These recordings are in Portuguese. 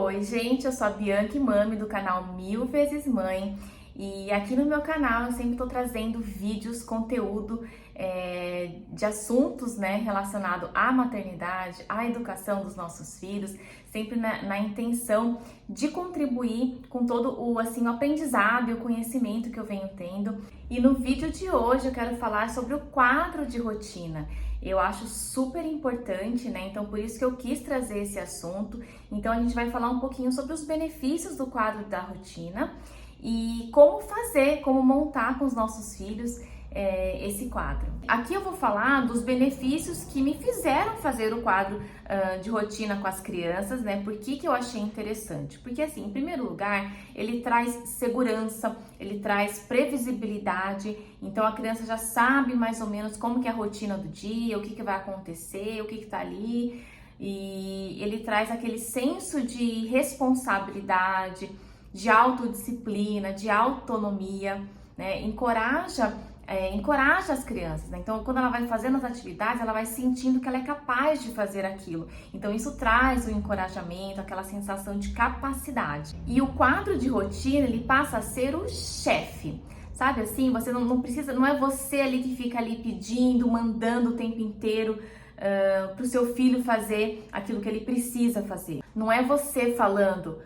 Oi, gente, eu sou a Bianca Mami do canal Mil Vezes Mãe e aqui no meu canal eu sempre estou trazendo vídeos, conteúdo de assuntos relacionados à maternidade, à educação dos nossos filhos, sempre na intenção de contribuir com todo o aprendizado e o conhecimento que eu venho tendo. E no vídeo de hoje eu quero falar sobre o quadro de rotina. Eu acho super importante, então por isso que eu quis trazer esse assunto. Então a gente vai falar um pouquinho sobre os benefícios do quadro da rotina e como fazer, como montar com os nossos filhos esse quadro. Aqui eu vou falar dos benefícios que me fizeram fazer o quadro de rotina com as crianças, Por que eu achei interessante? Porque assim, em primeiro lugar, ele traz segurança, ele traz previsibilidade, então a criança já sabe mais ou menos como que é a rotina do dia, o que vai acontecer, o que tá ali, e ele traz aquele senso de responsabilidade, de autodisciplina, de autonomia, encoraja as crianças, Então, quando ela vai fazendo as atividades, ela vai sentindo que ela é capaz de fazer aquilo. Então, isso traz o encorajamento, aquela sensação de capacidade. E o quadro de rotina, ele passa a ser o chefe. Sabe assim, você não precisa, não é você ali que fica ali pedindo, mandando o tempo inteiro para o seu filho fazer aquilo que ele precisa fazer. Não é você falando: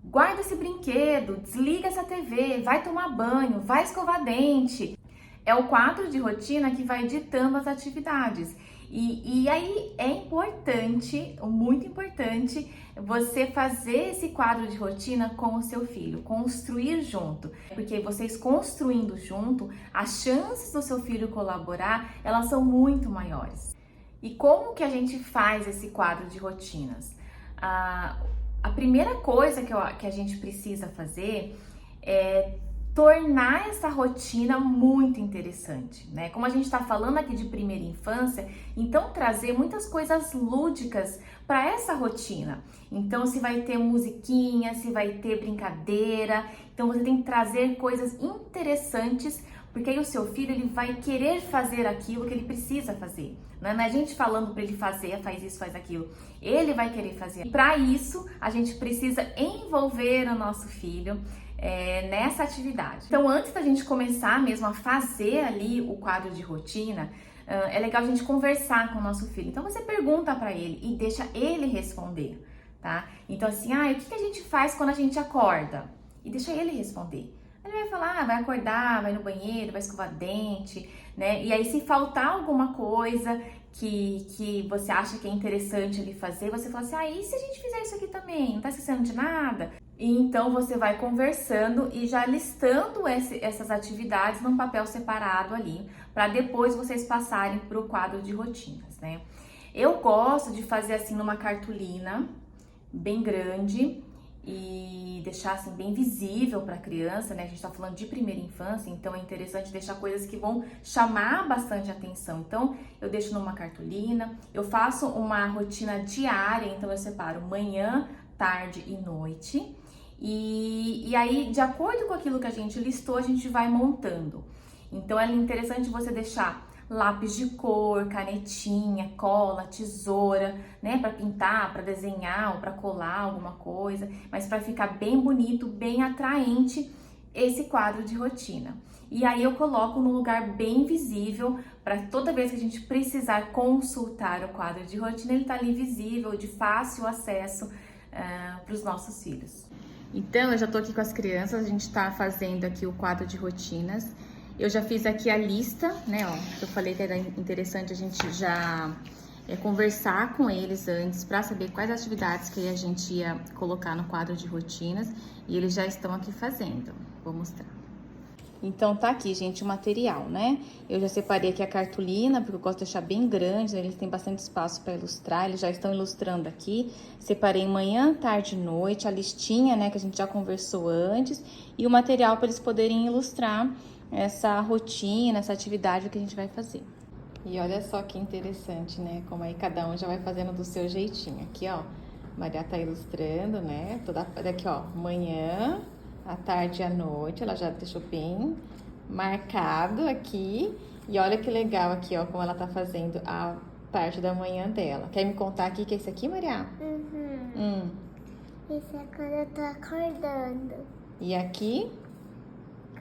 guarda esse brinquedo, desliga essa TV, vai tomar banho, vai escovar dente. É o quadro de rotina que vai ditando as atividades. E aí é importante, muito importante, você fazer esse quadro de rotina com o seu filho, construir junto. Porque vocês construindo junto, as chances do seu filho colaborar, elas são muito maiores. E como que a gente faz esse quadro de rotinas? A primeira coisa que a gente precisa fazer é tornar essa rotina muito interessante, Como a gente está falando aqui de primeira infância, então trazer muitas coisas lúdicas para essa rotina. Então, se vai ter musiquinha, se vai ter brincadeira, então você tem que trazer coisas interessantes, porque aí o seu filho ele vai querer fazer aquilo que ele precisa fazer. Não é a gente falando para ele fazer, faz isso, faz aquilo. Ele vai querer fazer. E para isso, a gente precisa envolver o nosso filho nessa atividade. Então, antes da gente começar mesmo a fazer ali o quadro de rotina, é legal a gente conversar com o nosso filho. Então, você pergunta para ele e deixa ele responder, tá? Então, assim, o que a gente faz quando a gente acorda? E deixa ele responder. Ele vai falar, vai acordar, vai no banheiro, vai escovar dente, E aí, se faltar alguma coisa que você acha que é interessante ele fazer, você fala assim, e se a gente fizer isso aqui também? Não tá esquecendo de nada? E então, você vai conversando e já listando essas atividades num papel separado ali, para depois vocês passarem para o quadro de rotinas, Eu gosto de fazer assim numa cartolina bem grande, e deixar assim bem visível para a criança, A gente está falando de primeira infância, então é interessante deixar coisas que vão chamar bastante atenção. Então, eu deixo numa cartolina, eu faço uma rotina diária, então eu separo manhã, tarde e noite. E aí, de acordo com aquilo que a gente listou, a gente vai montando. Então, é interessante você deixar lápis de cor, canetinha, cola, tesoura, para pintar, para desenhar ou para colar alguma coisa, mas para ficar bem bonito, bem atraente esse quadro de rotina. E aí eu coloco num lugar bem visível, para toda vez que a gente precisar consultar o quadro de rotina, ele tá ali visível, de fácil acesso para os nossos filhos. Então, eu já tô aqui com as crianças, a gente tá fazendo aqui o quadro de rotinas. Eu já fiz aqui a lista, Eu falei que era interessante a gente já conversar com eles antes para saber quais atividades que a gente ia colocar no quadro de rotinas. E eles já estão aqui fazendo. Vou mostrar. Então, tá aqui, gente, o material, Eu já separei aqui a cartolina, porque eu gosto de deixar bem grande, eles têm bastante espaço para ilustrar, eles já estão ilustrando aqui. Separei manhã, tarde e noite, a listinha, que a gente já conversou antes, e o material para eles poderem ilustrar essa rotina, essa atividade que a gente vai fazer. E olha só que interessante, Como aí cada um já vai fazendo do seu jeitinho. Aqui, ó, Maria tá ilustrando, Toda aqui, ó, manhã, à tarde e à noite, ela já deixou bem marcado aqui. E olha que legal aqui, ó, como ela tá fazendo a parte da manhã dela. Quer me contar aqui o que é isso aqui, Maria? Isso é quando eu tô acordando. E aqui?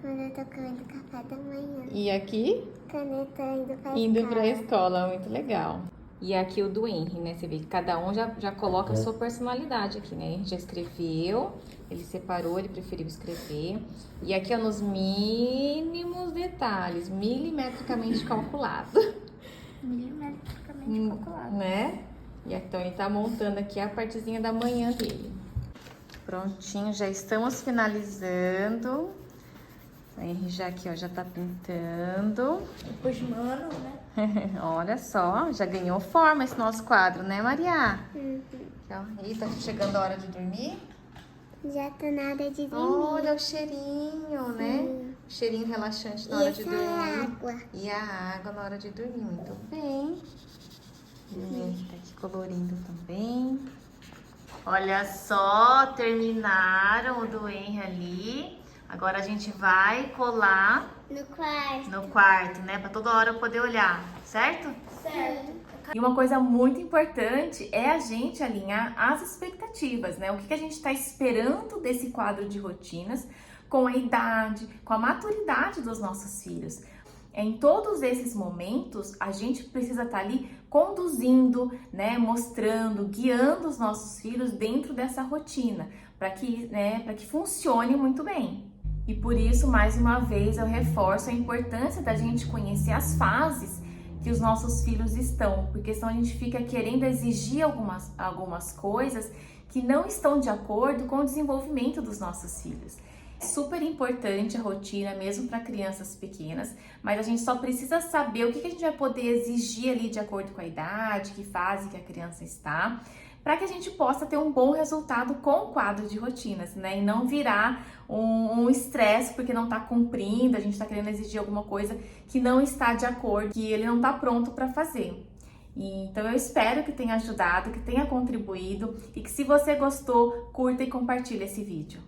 Quando eu tô comendo café da manhã. E aqui? Quando eu tô indo pra Indo escola. pra escola, muito legal. E aqui o do Henry, né? Você vê que cada um já coloca a sua personalidade aqui, né? A gente já escreveu, ele separou, ele preferiu escrever. E aqui, ó, nos mínimos detalhes, milimetricamente calculado. Milimetricamente calculado. Né? E então ele tá montando aqui a partezinha da manhã dele. Prontinho, já estamos finalizando. O Henry já aqui, ó, já tá pintando. Os manos, né? Olha só, já ganhou forma esse nosso quadro, né, Maria? Uhum. E tá chegando a hora de dormir? Já tô na hora de dormir. Olha o cheirinho, né? O cheirinho relaxante na hora de dormir. Água. E a água na hora de dormir, muito bem. Tá aqui colorindo também. Olha só, terminaram o do Henry ali. Agora a gente vai colar No quarto. quarto, né? Pra toda hora eu poder olhar, certo? Certo. E uma coisa muito importante é a gente alinhar as expectativas, né? O que a gente está esperando desse quadro de rotinas com a idade, com a maturidade dos nossos filhos. Em todos esses momentos, a gente precisa estar ali conduzindo, né, mostrando, guiando os nossos filhos dentro dessa rotina, para que funcione muito bem. E por isso, mais uma vez, eu reforço a importância da gente conhecer as fases que os nossos filhos estão, porque senão a gente fica querendo exigir algumas coisas que não estão de acordo com o desenvolvimento dos nossos filhos. É super importante a rotina, mesmo para crianças pequenas, mas a gente só precisa saber o que a gente vai poder exigir ali de acordo com a idade, que fase que a criança está, para que a gente possa ter um bom resultado com o quadro de rotinas, né? E não virar um estresse porque não está cumprindo, a gente está querendo exigir alguma coisa que não está de acordo, que ele não está pronto para fazer. Então eu espero que tenha ajudado, que tenha contribuído e que se você gostou, curta e compartilhe esse vídeo.